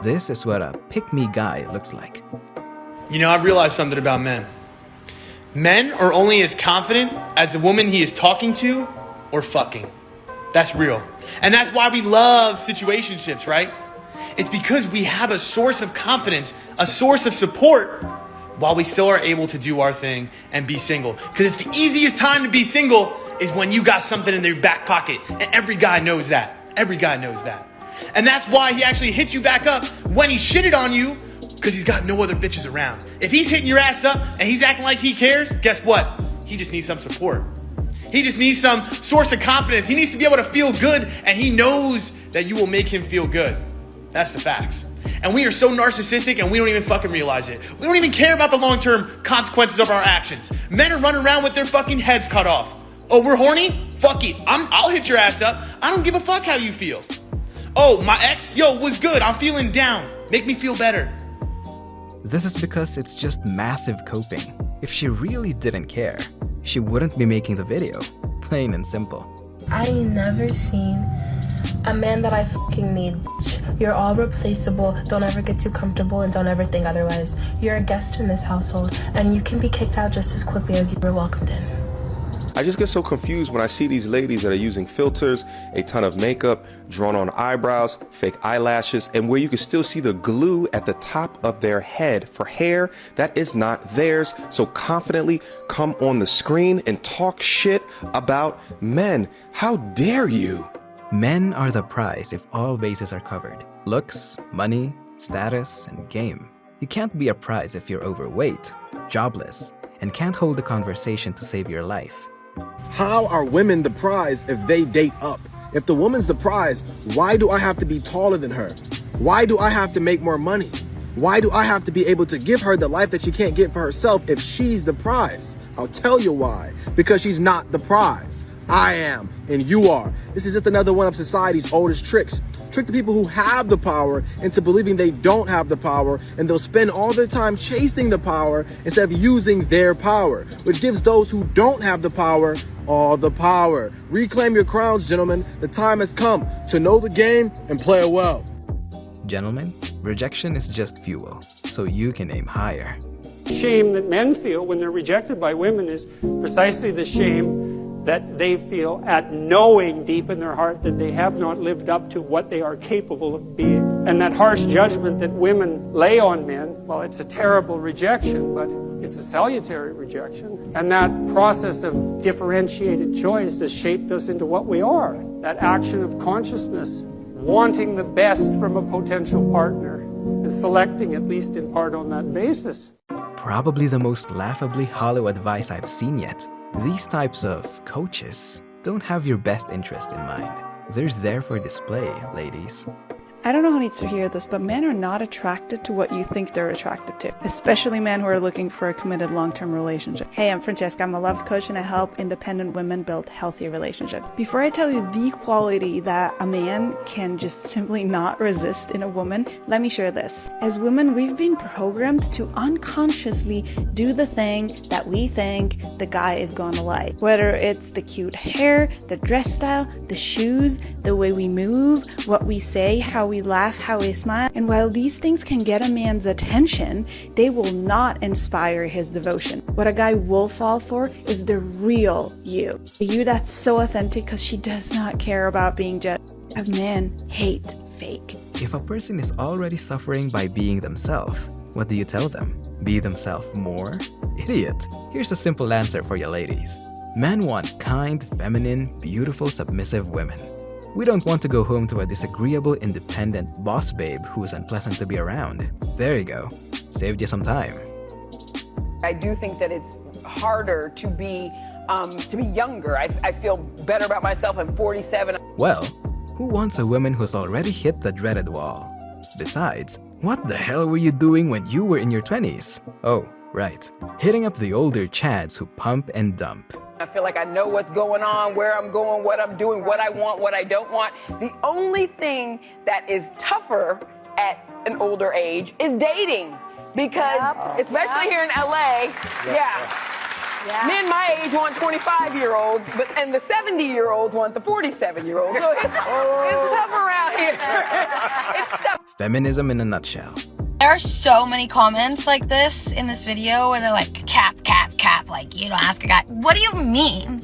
This is what a pick-me guy looks like. You know, I realized something about men. Men are only as confident as the woman he is talking to or fucking. That's real. And that's why we love situationships, right? It's because we have a source of confidence, a source of support, while we still are able to do our thing and be single. Because it's the easiest time to be single is when you got something in your back pocket. And every guy knows that. Every guy knows that. And that's why he actually hits you back up when he shitted on you, because he's got no other bitches around. If he's hitting your ass up and he's acting like he cares, guess what? He just needs some support. He just needs some source of confidence. He needs to be able to feel good, and he knows that you will make him feel good. That's the facts. And we are so narcissistic, and we don't even fucking realize it. We don't even care about the long-term consequences of our actions. Men are running around with their fucking heads cut off. Oh, we're horny? Fuck it. I'll hit your ass up. I don't give a fuck how you feel. Oh, my ex? Yo, was good. I'm feeling down. Make me feel better. This is because it's just massive coping. If she really didn't care, she wouldn't be making the video. Plain and simple. I ain't never seen a man that I fucking need, bitch. You're all replaceable, don't ever get too comfortable, and don't ever think otherwise. You're a guest in this household, and you can be kicked out just as quickly as you were welcomed in. I just get so confused when I see these ladies that are using filters, a ton of makeup, drawn on eyebrows, fake eyelashes, and where you can still see the glue at the top of their head for hair that is not theirs, so confidently come on the screen and talk shit about men. How dare you? Men are the prize if all bases are covered. Looks, money, status, and game. You can't be a prize if you're overweight, jobless, and can't hold a conversation to save your life. How are women the prize if they date up? If the woman's the prize, why do I have to be taller than her? Why do I have to make more money? Why do I have to be able to give her the life that she can't get for herself if she's the prize? I'll tell you why. Because she's not the prize. I am, and you are. This is just another one of society's oldest tricks. Trick the people who have the power into believing they don't have the power, and they'll spend all their time chasing the power instead of using their power, which gives those who don't have the power all the power. Reclaim your crowns, gentlemen. The time has come to know the game and play it well. Gentlemen, rejection is just fuel, so you can aim higher. Shame that men feel when they're rejected by women is precisely the shame that they feel at knowing deep in their heart that they have not lived up to what they are capable of being. And that harsh judgment that women lay on men, well, it's a terrible rejection, but it's a salutary rejection. And that process of differentiated choice has shaped us into what we are. That action of consciousness, wanting the best from a potential partner, and selecting at least in part on that basis. Probably the most laughably hollow advice I've seen yet. These types of coaches don't have your best interest in mind. They're there for display, ladies. I don't know who needs to hear this, but men are not attracted to what you think they're attracted to, especially men who are looking for a committed long-term relationship. Hey, I'm Francesca. I'm a love coach and I help independent women build healthy relationships. Before I tell you the quality that a man can just simply not resist in a woman, let me share this. As women, we've been programmed to unconsciously do the thing that we think the guy is gonna like. Whether it's the cute hair, the dress style, the shoes, the way we move, what we say, how we laugh, how we smile. And while these things can get a man's attention, they will not inspire his devotion. What a guy will fall for is the real you. The you that's so authentic because she does not care about being judged. As men hate fake. If a person is already suffering by being themselves, what do you tell them? Be themselves more? Idiot. Here's a simple answer for you ladies. Men want kind, feminine, beautiful, submissive women. We don't want to go home to a disagreeable, independent boss babe who's unpleasant to be around. There you go. Saved you some time. I do think that it's harder to be younger. I feel better about myself. I'm 47. Well, who wants a woman who's already hit the dreaded wall? Besides, what the hell were you doing when you were in your 20s? Oh, right. Hitting up the older chads who pump and dump. I feel like I know what's going on, where I'm going, what I'm doing, what I want, what I don't want. The only thing that is tougher at an older age is dating. Because, especially here in LA, men my age want 25-year-olds, and the 70-year-olds want the 47-year-olds. So it's tough around here. It's Feminism in a nutshell. There are so many comments like this in this video where they're like, cap, like, you don't ask a guy. What do you mean?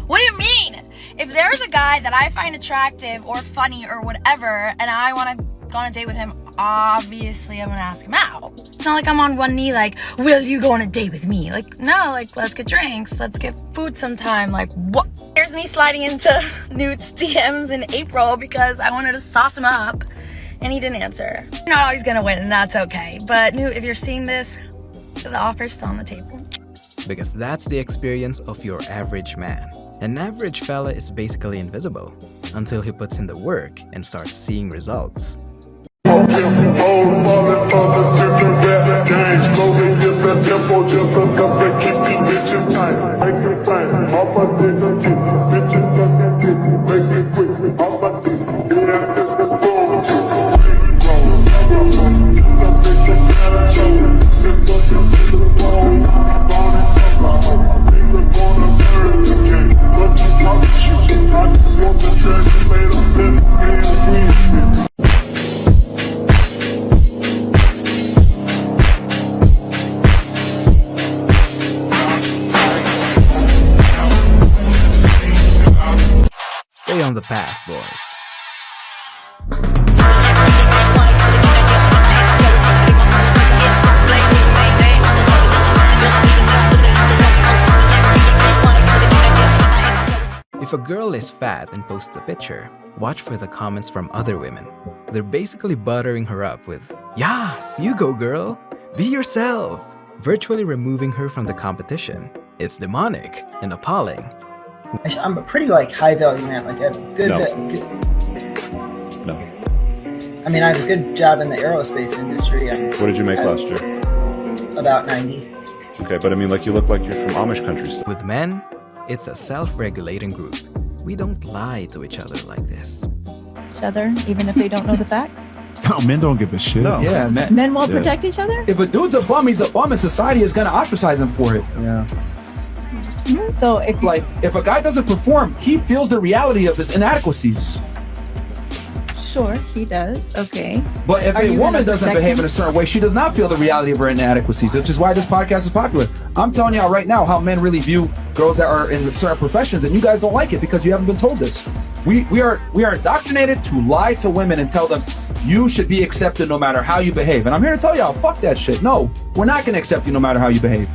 What do you mean? If there's a guy that I find attractive or funny or whatever, and I want to go on a date with him, obviously I'm gonna ask him out. It's not like I'm on one knee like, will you go on a date with me? Like, no, like, let's get drinks, let's get food sometime. Like, what? Here's me sliding into Newt's DMs in April because I wanted to sauce him up, and he didn't answer. You're not always gonna win, and that's okay. But Newt, if you're seeing this, the offer's still on the table. Because that's the experience of your average man. An average fella is basically invisible until he puts in the work and starts seeing results. Stay on the path, boys. If a girl is fat and posts a picture, watch for the comments from other women. They're basically buttering her up with, "Yes, you go girl, be yourself," virtually removing her from the competition. It's demonic and appalling. I'm a pretty high value man, like a good, No. good. No. I mean, I have a good job in the aerospace industry. What did you make last year? About 90. Okay, but I mean, you look like you're from Amish country still. With men, it's a self-regulating group. We don't lie to each other like this. Each other, even if they don't know the facts. No, men don't give a shit. No. Yeah, man. Men won't protect each other. If a dude's a bum, he's a bum, and society is gonna ostracize him for it. Yeah. So if a guy doesn't perform, he feels the reality of his inadequacies. sure he does, okay. But if Are a you woman gonna doesn't protect behave him? in a certain way, she does not feel the reality of her inadequacies, which is why this podcast is popular. I'm telling y'all right now how men really view girls that are in certain professions, and you guys don't like it because you haven't been told this. We are indoctrinated to lie to women and tell them you should be accepted no matter how you behave. And I'm here to tell y'all, fuck that shit. No, we're not going to accept you no matter how you behave.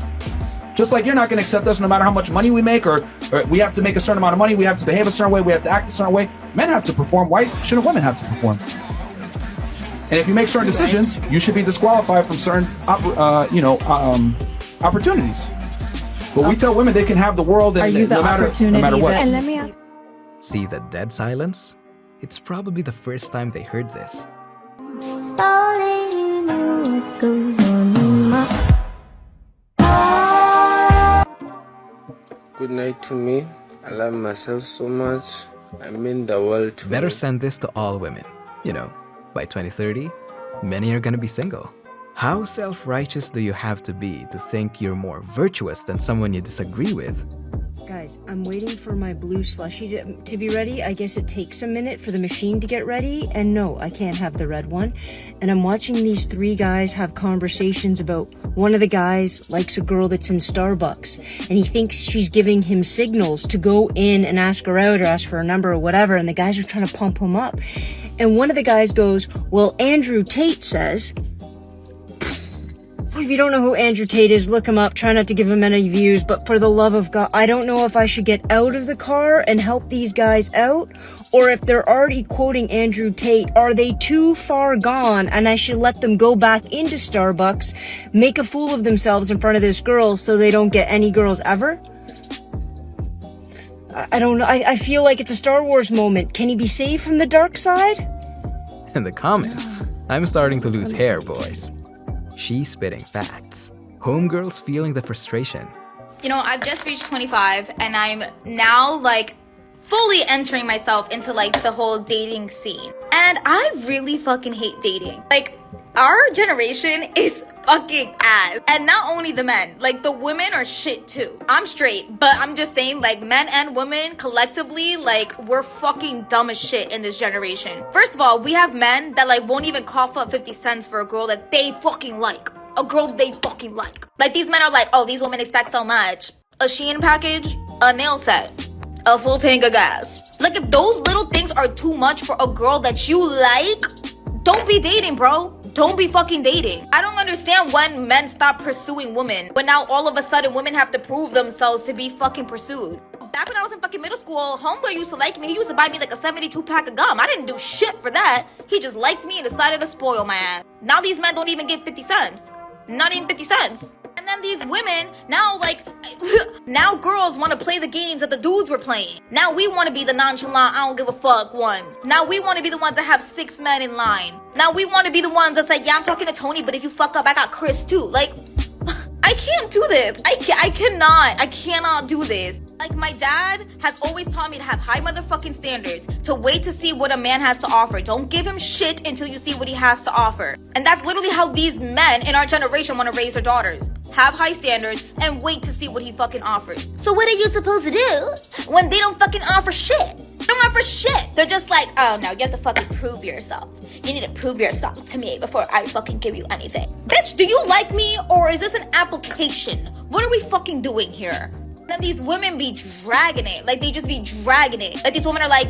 Just like you're not going to accept us no matter how much money we make, or we have to make a certain amount of money, we have to behave a certain way, we have to act a certain way. Men have to perform. Why shouldn't women have to perform? And if you make certain decisions, you should be disqualified from certain opportunities. But we tell women they can have the world, and Are you the no matter what. And let me ask. See the dead silence? It's probably the first time they heard this. Good night to me. I love myself so much. I mean the world to Better me. send this to all women. You know, by 2030, many are gonna be single. How self-righteous do you have to be to think you're more virtuous than someone you disagree with? Guys, I'm waiting for my blue slushie to be ready. I guess it takes a minute for the machine to get ready. And no, I can't have the red one. And I'm watching these three guys have conversations about one of the guys likes a girl that's in Starbucks. And he thinks she's giving him signals to go in and ask her out or ask for a number or whatever. And the guys are trying to pump him up. And one of the guys goes, well, Andrew Tate says... If you don't know who Andrew Tate is, look him up. Try not to give him any views, but for the love of God, I don't know if I should get out of the car and help these guys out, or if they're already quoting Andrew Tate, are they too far gone and I should let them go back into Starbucks, make a fool of themselves in front of this girl so they don't get any girls ever? I don't know. I feel like it's a Star Wars moment. Can he be saved from the dark side? In the comments, I'm starting to lose hair, boys. She's spitting facts. Homegirls feeling the frustration. You know, I've just reached 25 and I'm now fully entering myself into the whole dating scene. And I really fucking hate dating. Like, our generation is fucking ass. And not only the men, like the women are shit too. I'm straight, but I'm just saying, like, men and women collectively, like, we're fucking dumb as shit in this generation. First of all, we have men that like won't even cough up 50 cents for a girl that they fucking like. A girl they fucking like. Like, these men are like, oh, these women expect so much. A Shein package, a nail set, a full tank of gas. Like, if those little things are too much for a girl that you like, don't be dating, bro. Don't be fucking dating. I don't understand when men stop pursuing women, but now all of a sudden women have to prove themselves to be fucking pursued. Back when I was in fucking middle school, homeboy used to like me. He used to buy me like a 72 pack of gum. I didn't do shit for that. He just liked me and decided to spoil my ass. Now these men don't even give 50 cents. Not even 50 cents. And then these women, now like, now girls want to play the games that the dudes were playing. Now we want to be the nonchalant, I don't give a fuck ones. Now we want to be the ones that have 6 men in line. Now we want to be the ones that's like, yeah, I'm talking to Tony, but if you fuck up, I got Chris too. Like, I can't do this. I cannot do this. Like, my dad has always taught me to have high motherfucking standards, to wait to see what a man has to offer. Don't give him shit until you see what he has to offer. And that's literally how these men in our generation want to raise their daughters. Have high standards and wait to see what he fucking offers. So what are you supposed to do when they don't fucking offer shit? They don't offer shit. They're just like, oh no, you have to fucking prove yourself. You need to prove yourself to me before I fucking give you anything. Bitch, do you like me or is this an application? What are we fucking doing here? And then these women be dragging it. Like, they just be dragging it. Like, these women are like,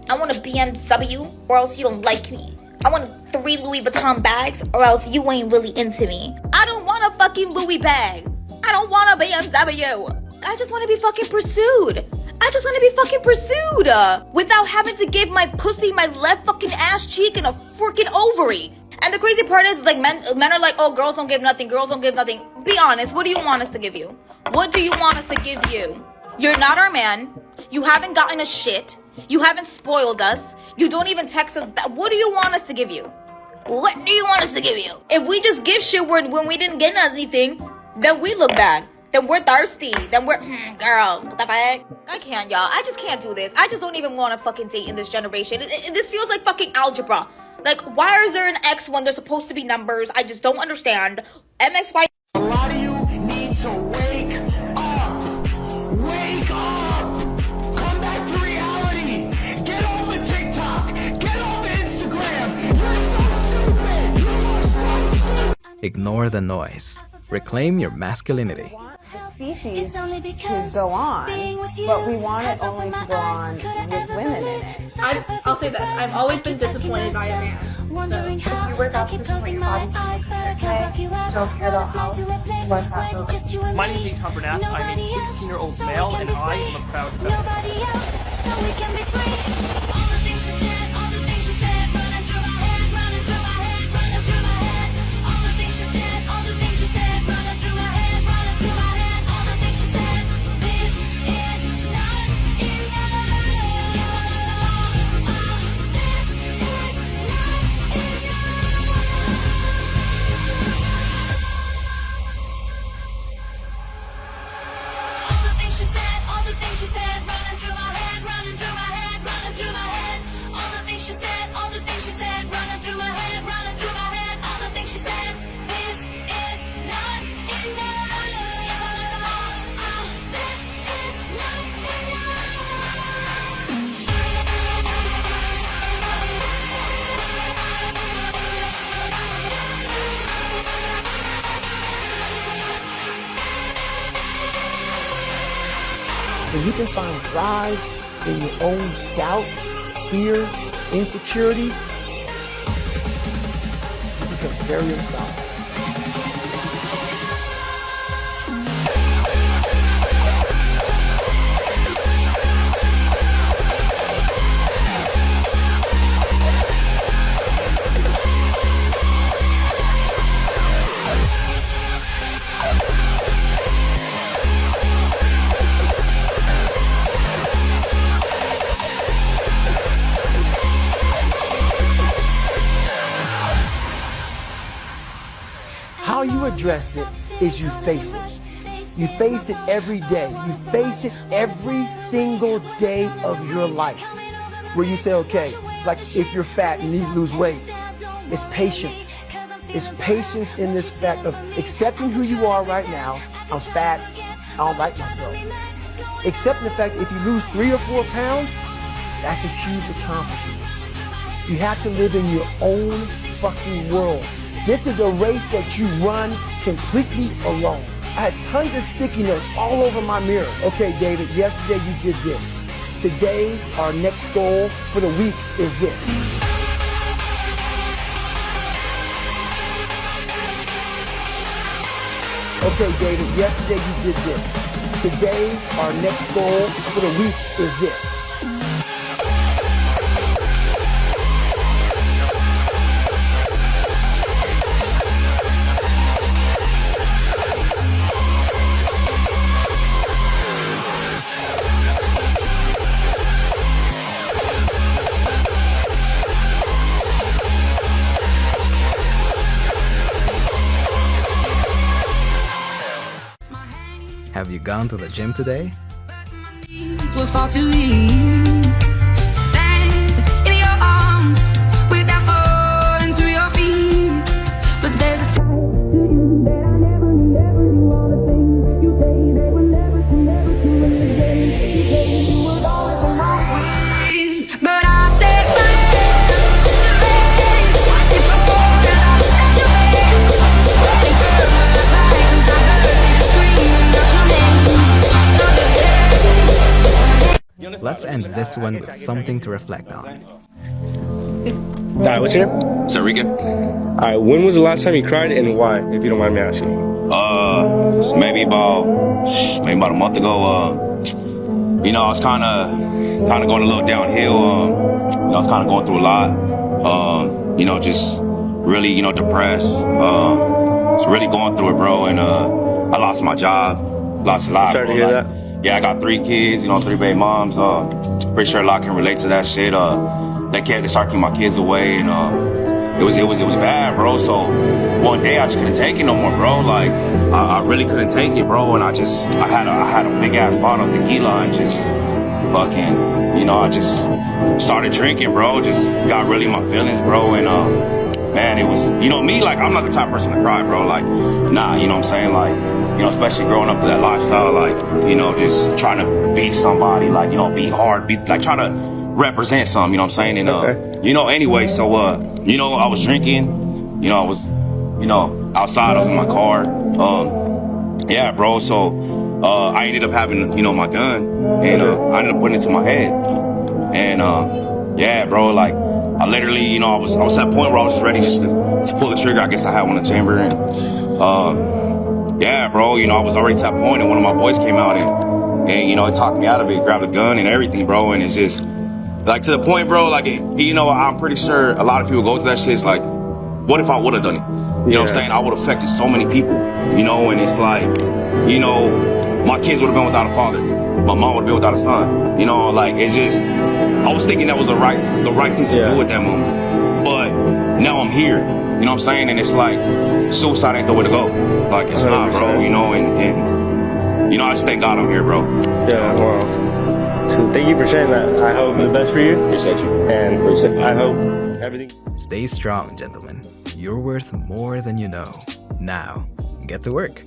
I want a BMW or else you don't like me. I want 3 Louis Vuitton bags or else you ain't really into me. I don't want a fucking Louis bag. I don't want a BMW. I just want to be fucking pursued. I just want to be fucking pursued without having to give my pussy my left fucking ass cheek and a freaking ovary. And the crazy part is, like, men are like, oh, girls don't give nothing. Girls don't give nothing. Be honest. What do you want us to give you? What do you want us to give you? You're not our man. You haven't gotten us shit. You haven't spoiled us. You don't even text us back. What do you want us to give you? What do you want us to give you? If we just give shit when we didn't get anything, then we look bad. Then we're thirsty. Then we're, girl, what the fuck? I can't, y'all. I just can't do this. I just don't even want to fucking date in this generation. This feels like fucking algebra. Like, why is there an X when there's supposed to be numbers? I just don't understand. MXY. A lot of you need to wake up. Wake up. Come back to reality. Get off of TikTok. Get off of Instagram. You're so stupid. You are so stupid. Ignore the noise. Reclaim your masculinity. Species to go on, but we want it only to go on with women in it. I'll say this, I've always been disappointed by a man. So if you work out to what your body takes, okay? Don't care about how work out. My name is Nate Tumbernath. I'm a 16-year-old male, and I am a proud feminist. If you can find pride in your own doubt, fear, insecurities, you become very unstoppable. How you address it is you face it. You face it every day. You face it every single day of your life. Where you say, okay, like if you're fat and you need to lose weight. It's patience. It's patience in this fact of accepting who you are right now. I'm fat. I don't like myself. Accepting the fact that if you lose 3 or 4 pounds, that's a huge accomplishment. You have to live in your own fucking world. This is a race that you run completely alone. I had tons of sticky notes all over my mirror. Okay, David, yesterday you did this. Today, our next goal for the week is this. Okay, David, yesterday you did this. Today, our next goal for the week is this. Have you gone to the gym today? Will fall too weak. Stand in your arms without falling to your feet. But there's a side to you that I never knew all the things you say they will never do in the game. You say you will always be my way. But I said watch it before that I let you in. And girl, my life, 'cause I heard you screaming out your name. Let's end this one with something to reflect on. Alright, what's your name? It's Enrique. Alright, when was the last time you cried and why, if you don't mind me asking? It's maybe about a month ago. You know, I was kind of going a little downhill. You know, I was kind of going through a lot. You know, just really, you know, depressed. Was really going through it, bro. And I lost my job, lost a lot. Sorry to hear that. Yeah, I got 3 kids, you know, 3 baby moms. Pretty sure a lot can relate to that shit. They started keeping my kids away, and it was bad, bro. So one day I just couldn't take it no more, bro. Like I really couldn't take it, bro. And I had a big ass bottle of tequila and just fucking, you know, I just started drinking, bro. Just got really in my feelings, bro. And man, it was, you know, me, like I'm not the type of person to cry, bro. Like, nah, you know what I'm saying, like. You know, especially growing up with that lifestyle, like, you know, just trying to be somebody, like, you know, be hard, be like trying to represent something, you know what I'm saying? And, you know, anyway, so, you know, I was drinking, you know, I was, you know, outside, I was in my car. Yeah, bro, so, I ended up having, you know, my gun, and, I ended up putting it to my head. And, yeah, bro, like, I literally, you know, I was at a point where I was just ready just to pull the trigger. I guess I had one in the chamber, and, yeah, bro, you know, I was already to that point, and one of my boys came out and you know, he talked me out of it, grabbed a gun and everything, bro, and it's just, like, to the point, bro, like, you know, I'm pretty sure a lot of people go through that shit. It's like, what if I would have done it? You know what I'm saying? I would have affected so many people, you know, and it's like, you know, my kids would have been without a father. My mom would have been without a son. You know, like, it's just, I was thinking that was the right thing to do at that moment. But now I'm here, you know what I'm saying? And it's like, suicide ain't the way to go. Like, it's 100%. Not, bro, you know, and you know, I just thank God I'm here, bro. Yeah, well, so thank you for sharing that. I hope the best for you. Appreciate you. And I hope everything... Stay strong, gentlemen. You're worth more than you know. Now, get to work.